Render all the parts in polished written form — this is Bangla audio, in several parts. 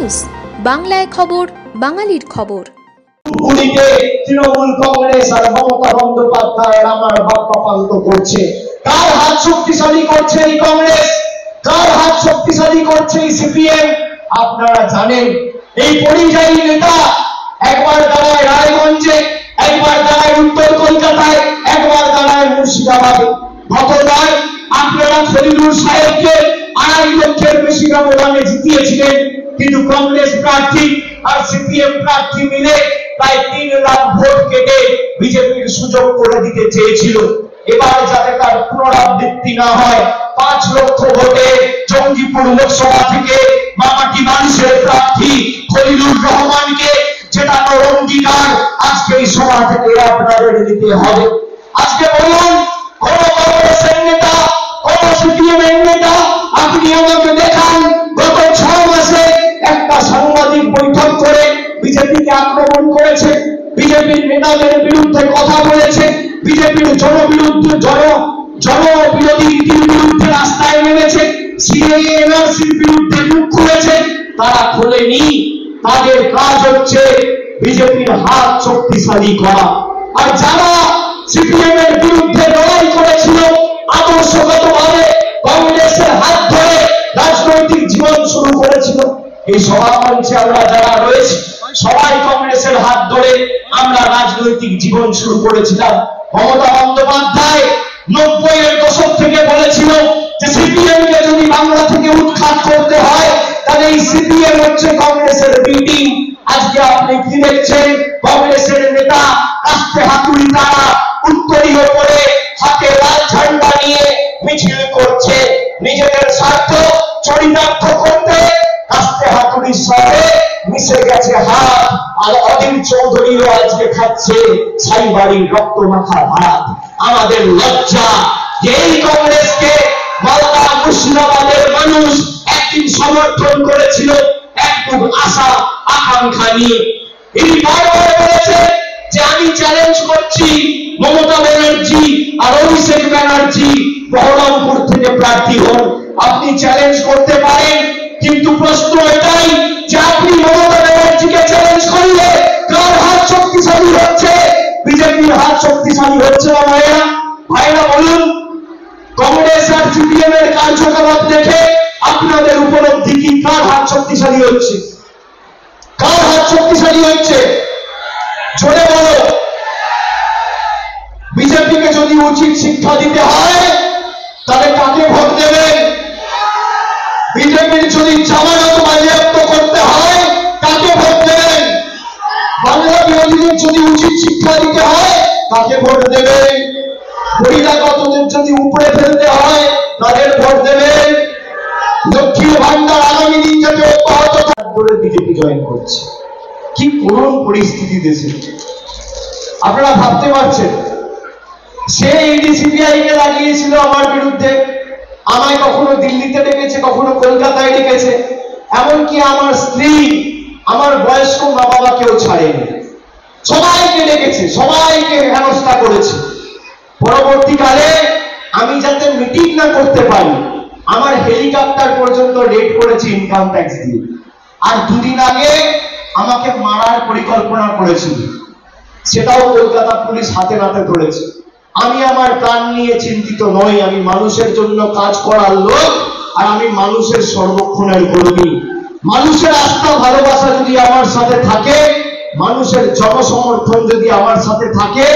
নিউজ, বাংলায় খবর, বাঙালির খবর। তৃণমূল কংগ্রেস আর মমতা বন্দ্যোপাধ্যায় আমার বাপ্পা পান্ত করছে। কার হাত শক্তিশালী করছে এই কংগ্রেস? কার হাত শক্তিশালী করছে এই সিপিএম? আপনারা জানেন। এই পরিযায়ী নেতা একবার দাঁড়ায় রায়গঞ্জে, একবার দাঁড়ায় উত্তর কলকাতায়, একবার দাঁড়ায় মুর্শিদাবাদে। গতবার আপনারা খলিলুর সাহেবকে 2.5 লক্ষের বেশি ব্যবধানে জিতিয়েছিলেন, কিন্তু কংগ্রেস প্রার্থী আর সিপিএম প্রার্থী মিলে প্রায় 3 লাখ ভোট কেটে বিজেপির সুযোগ করে দিতে চেয়েছিল। এবার যাতে তার পুনরাবৃত্তি না হয়, 5 লক্ষ ভোটে জঙ্গিপুর লোকসভা থেকে মামাটি মানুষের প্রার্থী খলিলুর রহমানকে জেতানোর অঙ্গীকার আজকে এই সভা থেকে আপনাদের নিতে হবে। আজকে বলুন, কোন কংগ্রেসের নেতা, কোন সিপিএম এর নেতা আপনি আমাকে দেখান গত 6 মাসে একটা সাংবাদিক বৈঠক করে বিজেপিকে আক্রমণ করেছে, বিজেপির নেতাদের বিরুদ্ধে কথা বলেছে, বিজেপির জনবিরোধী নীতির বিরুদ্ধে রাস্তায় নেমেছে, সিএএ এনআরসির বিরুদ্ধে মুখ খুলেছে। তারা খোলেনি। তাদের কাজ হচ্ছে বিজেপির হাত শক্তিশালী করা। আর যারা সিপিএম এর বিরুদ্ধে লড়াই করেছিল, আদর্শগতভাবে কংগ্রেসের হাত ধরে রাজনৈতিক জীবন শুরু করেছিল, এই সভামঞ্চে আমরা যারা রয়েছে সবাই কংগ্রেসের হাত ধরে আমরা রাজনৈতিক জীবন শুরু করেছিলাম। মমতা বন্দ্যোপাধ্যায় 90-এর দশক থেকে বলেছিল যে সিপিএম কে যদি বাংলা থেকে উৎখাত করতে হয় তাহলে এই সিপিএম হচ্ছে কংগ্রেসের বিল্ডিং। আজকে আপনি কি দেখছেন? কংগ্রেসের নেতা কাস্তে হাতুড়ি তারা উত্তরীয় পরে হাতে লাল ঝান্ডা নিয়ে মিছিল করছে, নিজেদের স্বার্থ চরিতার্থ করতে কাস্তে হাতুড়ির সাথে মিশে গেছে হাত। আর অধীর চৌধুরীও আজকে খাচ্ছে ছাইবাড়ির রক্ত মাখা ভাত। আমাদের লজ্জা যে এই কংগ্রেসকে মালদা মুর্শিদাবাদের মানুষ একদিন সমর্থন করেছিল একটুক আশা আকাঙ্ক্ষা নিয়ে। এই বারবার বলেছে যে আমি চ্যালেঞ্জ করছি মমতা ব্যানার্জি আর অভিষেক ব্যানার্জি বহরমপুর থেকে প্রার্থী হন। আপনি চ্যালেঞ্জ করতে পারেন, কিন্তু প্রশ্ন এটাই যে আপনি মমতা ব্যানার্জিকে চ্যালেঞ্জ করলে কার হাত শক্তিশালী হচ্ছে? বিজেপির হাত শক্তিশালী হচ্ছে না ভাইরা? ভাইরা বলুন, কংগ্রেস আর সিপিএম এর কার্যকলাপ দেখে আপনাদের উপলব্ধি কি? কার হাত শক্তিশালী হচ্ছে? কার হাত শক্তিশালী হচ্ছে? জোরে বলো। বিজেপিকে যদি উচিত শিক্ষা দিতে হয় তাহলে কাকে ভোট দেবেন? বিজেপির যদি জামানত বাজেয়াপ্ত করতে হয় কাকে ভোট দেবেন? বাংলা বিরোধীদের যদি উচিত শিক্ষা দিতে হয় কাকে ভোট দেবেন? বহিরাগতদের যদি উপরে ফেলতে হয় তাদের ভোট দেবেন? লক্ষ্মীর ভান্ডার আগামী দিন যাতে অব্যাহত করে বিজেপি জয়েন করছে। কি করুণ পরিস্থিতি দেশে, আপনারা ভাবতে পারছেন? সে ইডি সিবিআই কে লাগিয়েছিল আমার বিরুদ্ধে, আমায় কখনো দিল্লিতে ডেকেছে, কখনো কলকাতায় ডেকেছে, এমনকি আমার স্ত্রী, আমার বয়স্ক মা বাবাকেও ছাড়েনি। সবাইকে ডেকেছে, সবাইকে হেনস্থা করেছে। পরবর্তীকালে আমি যাতে মিটিং না করতে পারি আমার হেলিকপ্টার পর্যন্ত রেড করেছে ইনকাম ট্যাক্স দিয়ে। আর 2 দিন আগে আমাকে মারার পরিকল্পনা করেছিল, সেটাও কলকাতা পুলিশ হাতে নাতে ধরেছে। আমি আমার প্রাণ নিয়ে চিন্তিত নই, আমি মানুষের জন্য কাজ করার লোক, আর আমি মানুষের সর্বক্ষণের কর্মী। মানুষের আস্থা ভালোবাসা যদি আমার সাথে থাকে, মানুষের জনসমর্থন যদি আমার সাথে থাকে,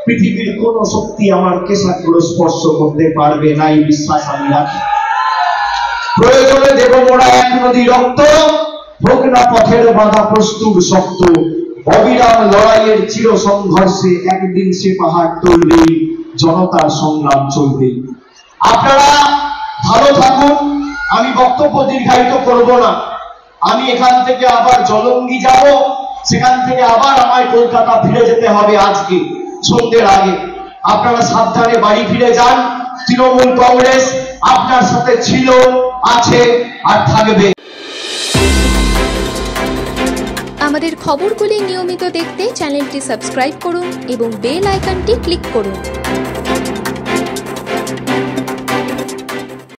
পৃথিবীর কোন শক্তি আমার কেশাগুলো স্পর্শ করতে পারবে না, এই বিশ্বাস আমি রাখি। প্রয়োজনে দেব মোরা 1 নদী রক্ত, হোক না পথের বাধা প্রস্তুর শক্ত। অবিরাম লড়াইয়ের চির সংঘর্ষে একদিন সে পাহাড় টলবে, জনতার সংগ্রাম চলবে। আপনারা ভালো থাকুন। আমি বক্তব্য দীর্ঘায়িত করব না। আমি এখান থেকে আবার জলঙ্গি যাব, সেখান থেকে আবার আমায় কলকাতা ফিরে যেতে হবে আজকে সন্ধ্যের আগে। আপনারা সাবধানে বাড়ি ফিরে যান। তৃণমূল কংগ্রেস আপনার সাথে ছিল, আছে আর থাকবে। আমাদের খবরগুলি নিয়মিত দেখতে চ্যানেলটি সাবস্ক্রাইব করুন এবং বেল আইকনটি ক্লিক করুন।